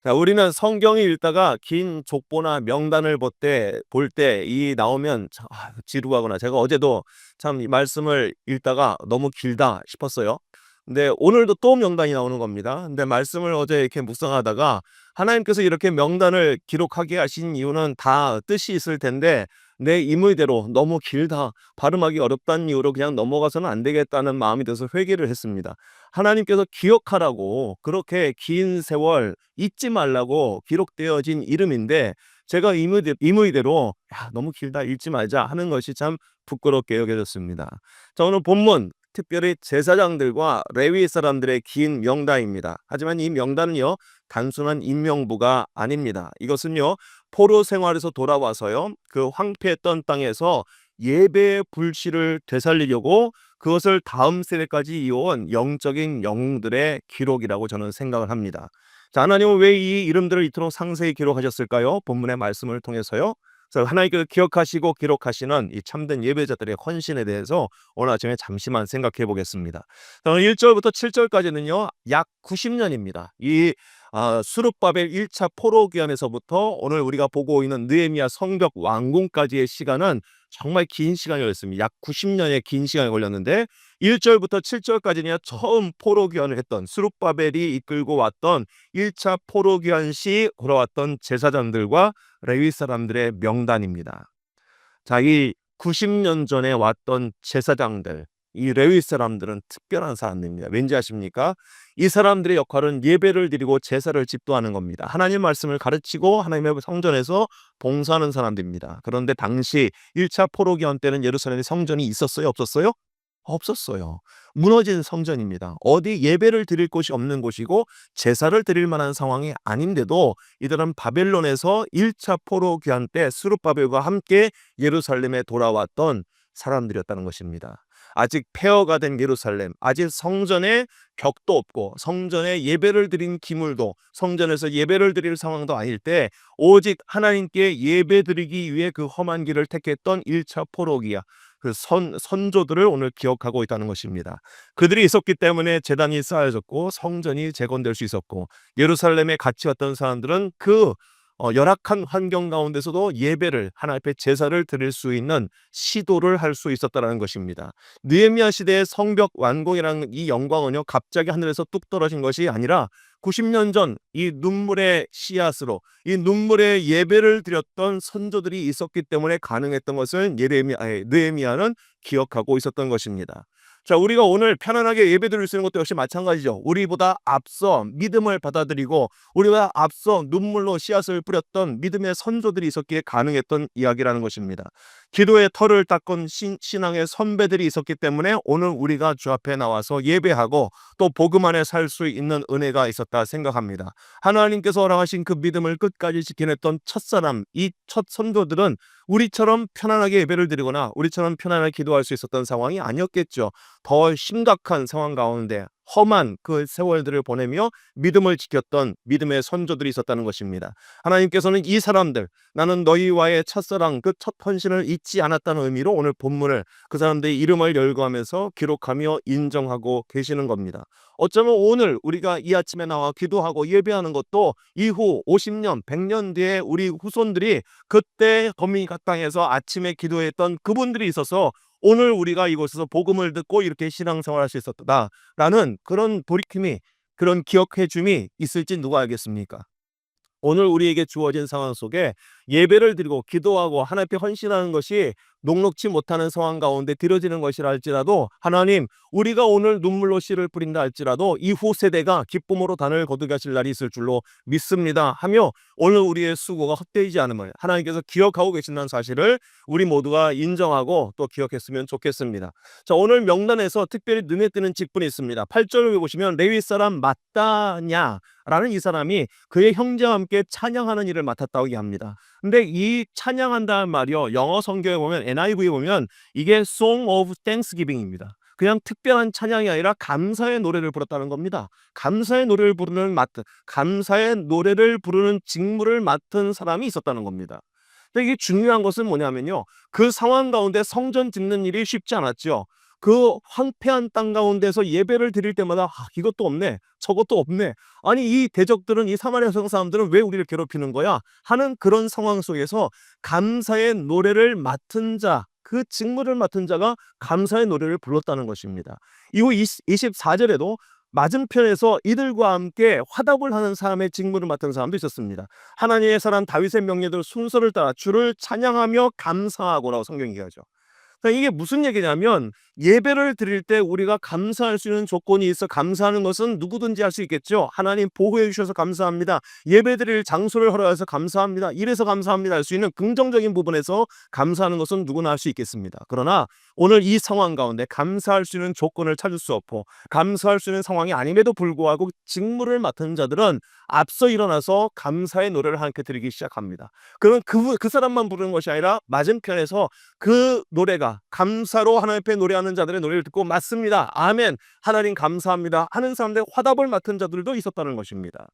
자, 우리는 성경을 읽다가 긴 족보나 명단을 볼 때 이 나오면 참 지루하구나. 제가 어제도 참 이 말씀을 읽다가 너무 길다 싶었어요. 근데 오늘도 또 명단이 나오는 겁니다. 근데 말씀을 어제 이렇게 묵상하다가 하나님께서 이렇게 명단을 기록하게 하신 이유는 다 뜻이 있을 텐데 내 임의대로 너무 길다, 발음하기 어렵다는 이유로 그냥 넘어가서는 안 되겠다는 마음이 들어서 회개를 했습니다. 하나님께서 기억하라고 그렇게 긴 세월 잊지 말라고 기록되어진 이름인데 제가 임의대로 야, 너무 길다 읽지 말자 하는 것이 참 부끄럽게 여겨졌습니다. 자, 오늘 본문 특별히 제사장들과 레위 사람들의 긴 명단입니다. 하지만 이 명단은요 단순한 인명부가 아닙니다. 이것은요 포로 생활에서 돌아와서요 그 황폐했던 땅에서 예배의 불씨를 되살리려고 그것을 다음 세대까지 이어온 영적인 영웅들의 기록이라고 저는 생각을 합니다. 자, 하나님은 왜 이 이름들을 이토록 상세히 기록하셨을까요? 본문의 말씀을 통해서요. 그래서 하나님께서 기억하시고 기록하시는 이 참된 예배자들의 헌신에 대해서 오늘 아침에 잠시만 생각해 보겠습니다. 1절부터 7절까지는요. 약 90년입니다. 이 수룹바벨 1차 포로 기한에서부터 오늘 우리가 보고 있는 느헤미야 성벽 완공까지의 시간은 정말 긴 시간이 걸렸습니다. 약 90년의 긴 시간이 걸렸는데 1절부터 7절까지는 처음 포로 귀환을 했던 수룹바벨이 이끌고 왔던 1차 포로 귀환 시 돌아왔던 제사장들과 레위 사람들의 명단입니다. 자, 이 90년 전에 왔던 제사장들, 이 레위 사람들은 특별한 사람들입니다. 왠지 아십니까? 이 사람들의 역할은 예배를 드리고 제사를 집도하는 겁니다. 하나님 말씀을 가르치고 하나님의 성전에서 봉사하는 사람들입니다. 그런데 당시 1차 포로기한 때는 예루살렘에 성전이 있었어요? 없었어요? 없었어요. 무너진 성전입니다. 어디 예배를 드릴 곳이 없는 곳이고 제사를 드릴 만한 상황이 아닌데도 이들은 바벨론에서 1차 포로 귀환 때 스룹바벨과 함께 예루살렘에 돌아왔던 사람들이었다는 것입니다. 아직 폐허가 된 예루살렘, 아직 성전에 벽도 없고 성전에 예배를 드린 기물도 성전에서 예배를 드릴 상황도 아닐 때 오직 하나님께 예배 드리기 위해 그 험한 길을 택했던 1차 포로기야. 그 선조들을 오늘 기억하고 있다는 것입니다. 그들이 있었기 때문에 제단이 쌓여졌고 성전이 재건될 수 있었고 예루살렘에 같이 왔던 사람들은 그 열악한 환경 가운데서도 예배를 하나님 앞에 제사를 드릴 수 있는 시도를 할 수 있었다는 것입니다. 느헤미야 시대의 성벽 완공이라는 이 영광은요 갑자기 하늘에서 뚝 떨어진 것이 아니라 90년 전 이 눈물의 씨앗으로 이 눈물의 예배를 드렸던 선조들이 있었기 때문에 가능했던 것을 느헤미야는 기억하고 있었던 것입니다. 자, 우리가 오늘 편안하게 예배드릴 수 있는 것도 역시 마찬가지죠. 우리보다 앞서 믿음을 받아들이고 우리보다 앞서 눈물로 씨앗을 뿌렸던 믿음의 선조들이 있었기에 가능했던 이야기라는 것입니다. 기도의 털을 닦은 신앙의 선배들이 있었기 때문에 오늘 우리가 주 앞에 나와서 예배하고 또 복음 안에 살 수 있는 은혜가 있었다 생각합니다. 하나님께서 허락하신 그 믿음을 끝까지 지켜냈던 첫사람, 이 첫 선조들은 우리처럼 편안하게 예배를 드리거나 우리처럼 편안하게 기도할 수 있었던 상황이 아니었겠죠. 더 심각한 상황 가운데 험한 그 세월들을 보내며 믿음을 지켰던 믿음의 선조들이 있었다는 것입니다. 하나님께서는 이 사람들, 나는 너희와의 첫사랑 그 첫 헌신을 잊지 않았다는 의미로 오늘 본문을 그 사람들의 이름을 열거하면서 기록하며 인정하고 계시는 겁니다. 어쩌면 오늘 우리가 이 아침에 나와 기도하고 예배하는 것도 이후 50년, 100년 뒤에 우리 후손들이 그때 도미니카 땅에서 아침에 기도했던 그분들이 있어서 오늘 우리가 이곳에서 복음을 듣고 이렇게 신앙생활할 수 있었다라는 그런 돌이킴이, 그런 기억해줌이 있을지 누가 알겠습니까? 오늘 우리에게 주어진 상황 속에 예배를 드리고 기도하고 하나님 앞에 헌신하는 것이 녹록지 못하는 상황 가운데 드려지는 것이라 할지라도 하나님, 우리가 오늘 눈물로 씨를 뿌린다 할지라도 이후 세대가 기쁨으로 단을 거두게 하실 날이 있을 줄로 믿습니다 하며 오늘 우리의 수고가 헛되지 않음을 하나님께서 기억하고 계신다는 사실을 우리 모두가 인정하고 또 기억했으면 좋겠습니다. 자, 오늘 명단에서 특별히 눈에 띄는 직분이 있습니다. 8절을 보시면 레위 사람 마따냐 라는 이 사람이 그의 형제와 함께 찬양하는 일을 맡았다고 얘기합니다. 근데 이 찬양한다는 말이요, 영어 성경에 보면 NIV에 보면 이게 Song of Thanksgiving입니다. 그냥 특별한 찬양이 아니라 감사의 노래를 부르다는 겁니다. 감사의 노래를 부르는 직무를 맡은 사람이 있었다는 겁니다. 근데 이게 중요한 것은 뭐냐면요, 그 상황 가운데 성전 짓는 일이 쉽지 않았죠. 그 황폐한 땅 가운데서 예배를 드릴 때마다 이것도 없네. 저것도 없네. 아니 이 대적들은 이 사마리아 성 사람들은 왜 우리를 괴롭히는 거야? 하는 그런 상황 속에서 감사의 노래를 맡은 자, 그 직무를 맡은 자가 감사의 노래를 불렀다는 것입니다. 이후 24절에도 맞은편에서 이들과 함께 화답을 하는 사람의 직무를 맡은 사람도 있었습니다. 하나님의 사람 다윗의 명예대로 순서를 따라 주를 찬양하며 감사하고라고 성경이 얘기하죠. 그러니까 이게 무슨 얘기냐면 예배를 드릴 때 우리가 감사할 수 있는 조건이 있어 감사하는 것은 누구든지 할 수 있겠죠. 하나님 보호해 주셔서 감사합니다. 예배 드릴 장소를 허락해서 감사합니다. 이래서 감사합니다. 할 수 있는 긍정적인 부분에서 감사하는 것은 누구나 할 수 있겠습니다. 그러나 오늘 이 상황 가운데 감사할 수 있는 조건을 찾을 수 없고 감사할 수 있는 상황이 아님에도 불구하고 직무를 맡은 자들은 앞서 일어나서 감사의 노래를 함께 드리기 시작합니다. 그러면 그 사람만 부르는 것이 아니라 맞은편에서 그 노래가 감사로 하나님 앞에 노래하는 자들의 노래를 듣고 맞습니다. 아멘. 하나님 감사합니다. 하는 사람들의 화답을 맡은 자들도 있었다는 것입니다.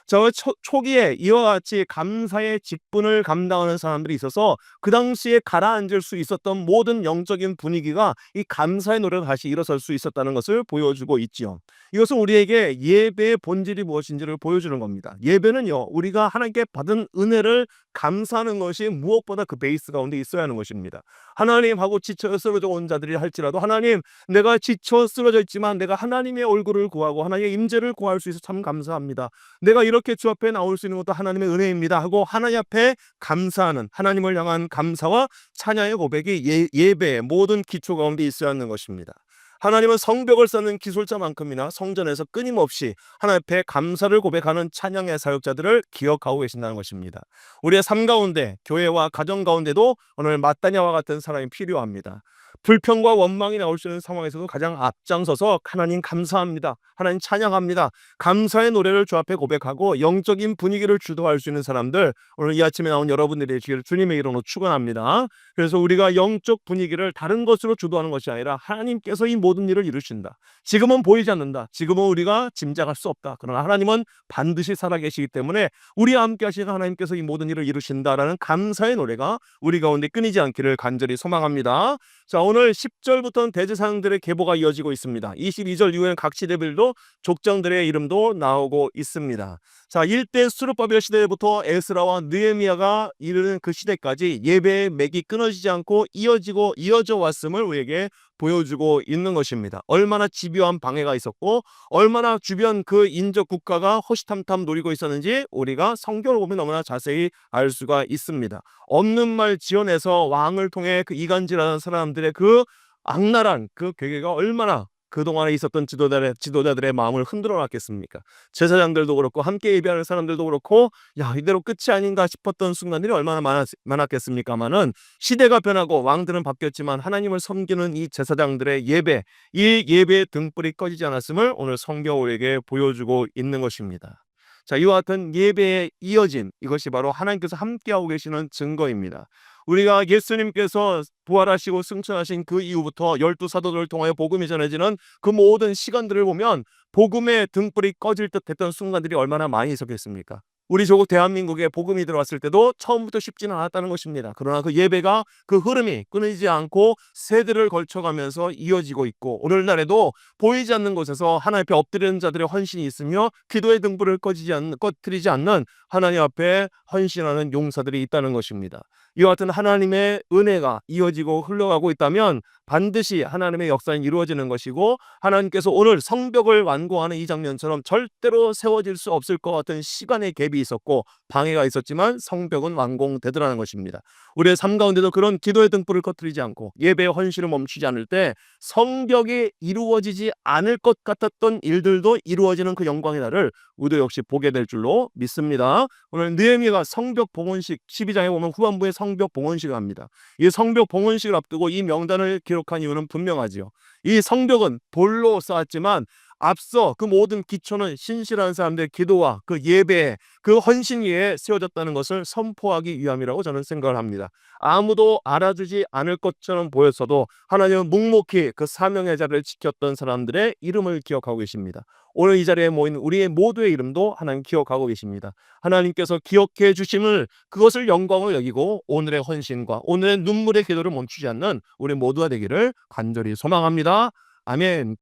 저 초기에 이와 같이 감사의 직분을 감당하는 사람들이 있어서 그 당시에 가라앉을 수 있었던 모든 영적인 분위기가 이 감사의 노래가 다시 일어설 수 있었다는 것을 보여주고 있지요. 이것은 우리에게 예배의 본질이 무엇인지를 보여주는 겁니다. 예배는요, 우리가 하나님께 받은 은혜를 감사하는 것이 무엇보다 그 베이스 가운데 있어야 하는 것입니다. 하나님하고 지쳐 쓰러져 온 자들이 할지라도 하나님, 내가 지쳐 쓰러져 있지만 내가 하나님의 얼굴을 구하고 하나님의 임재를 구할 수 있어 참 감사합니다. 내가 이렇게 주 앞에 나올 수 있는 것도 하나님의 은혜입니다 하고 하나님 앞에 감사하는, 하나님을 향한 감사와 찬양의 고백이 예배의 모든 기초 가운데 있어야 하는 것입니다. 하나님은 성벽을 쌓는 기술자만큼이나 성전에서 끊임없이 하나님 앞에 감사를 고백하는 찬양의 사역자들을 기억하고 계신다는 것입니다. 우리의 삶 가운데, 교회와 가정 가운데도 오늘 마따냐와 같은 사람이 필요합니다. 불평과 원망이 나올 수 있는 상황에서도 가장 앞장서서 하나님 감사합니다, 하나님 찬양합니다, 감사의 노래를 주 앞에 고백하고 영적인 분위기를 주도할 수 있는 사람들, 오늘 이 아침에 나온 여러분들이 되시기를 주님의 이름으로 축원합니다. 그래서 우리가 영적 분위기를 다른 것으로 주도하는 것이 아니라 하나님께서 이 모든 일을 이루신다. 지금은 보이지 않는다. 지금은 우리가 짐작할 수 없다. 그러나 하나님은 반드시 살아계시기 때문에 우리와 함께 하시는 하나님께서 이 모든 일을 이루신다라는 감사의 노래가 우리 가운데 끊이지 않기를 간절히 소망합니다. 자, 오늘 10절부터는 대제사장들의 계보가 이어지고 있습니다. 22절 이후에는 각 시대별로 족장들의 이름도 나오고 있습니다. 자, 1대 수르바벨 시대부터 에스라와 느헤미야가 이르는 그 시대까지 예배의 맥이 끊어지지 않고 이어져 왔음을 우리에게 보여주고 있는 것입니다. 얼마나 집요한 방해가 있었고 얼마나 주변 그 인접 국가가 호시탐탐 노리고 있었는지 우리가 성경을 보면 너무나 자세히 알 수가 있습니다. 없는 말 지어내서 왕을 통해 그 이간질하는 사람들의 그 악랄한 그 괴계가 얼마나 그동안에 있었던 지도자들의 마음을 흔들어 놨겠습니까? 제사장들도 그렇고 함께 예배하는 사람들도 그렇고 이대로 끝이 아닌가 싶었던 순간들이 얼마나 많았겠습니까마는 시대가 변하고 왕들은 바뀌었지만 하나님을 섬기는 이 제사장들의 예배, 이 예배의 등불이 꺼지지 않았음을 오늘 성경 우리에게 보여주고 있는 것입니다. 자, 이와 같은 예배의 이어짐, 이것이 바로 하나님께서 함께하고 계시는 증거입니다. 우리가 예수님께서 부활하시고 승천하신 그 이후부터 12사도들을 통하여 복음이 전해지는 그 모든 시간들을 보면 복음의 등불이 꺼질 듯 했던 순간들이 얼마나 많이 있었겠습니까? 우리 조국 대한민국에 복음이 들어왔을 때도 처음부터 쉽지는 않았다는 것입니다. 그러나 그 예배가, 그 흐름이 끊이지 않고 세대를 걸쳐가면서 이어지고 있고 오늘날에도 보이지 않는 곳에서 하나님 앞에 엎드리는 자들의 헌신이 있으며 기도의 등불을 꺼뜨리지 않는 하나님 앞에 헌신하는 용사들이 있다는 것입니다. 이와 같은 하나님의 은혜가 이어지고 흘러가고 있다면 반드시 하나님의 역사는 이루어지는 것이고 하나님께서 오늘 성벽을 완공하는 이 장면처럼 절대로 세워질 수 없을 것 같은 시간의 갭이 있었고 방해가 있었지만 성벽은 완공되더라는 것입니다. 우리의 삶 가운데도 그런 기도의 등불을 꺼뜨리지 않고 예배의 헌신을 멈추지 않을 때 성벽이 이루어지지 않을 것 같았던 일들도 이루어지는 그 영광의 날을 우리도 역시 보게 될 줄로 믿습니다. 오늘 느헤미야가 성벽 봉헌식 12장에 보면 후반부에 성벽 봉헌식을 합니다. 이 성벽 봉헌식을 앞두고 이 명단을 기록한 이유는 분명하지요. 이 성벽은 돌로 쌓았지만 앞서 그 모든 기초는 신실한 사람들의 기도와 그 예배, 그 헌신 위에 세워졌다는 것을 선포하기 위함이라고 저는 생각을 합니다. 아무도 알아주지 않을 것처럼 보였어도 하나님은 묵묵히 그 사명의 자리를 지켰던 사람들의 이름을 기억하고 계십니다. 오늘 이 자리에 모인 우리의 모두의 이름도 하나님 기억하고 계십니다. 하나님께서 기억해 주심을, 그것을 영광을 여기고 오늘의 헌신과 오늘의 눈물의 기도를 멈추지 않는 우리 모두가 되기를 간절히 소망합니다. 아멘.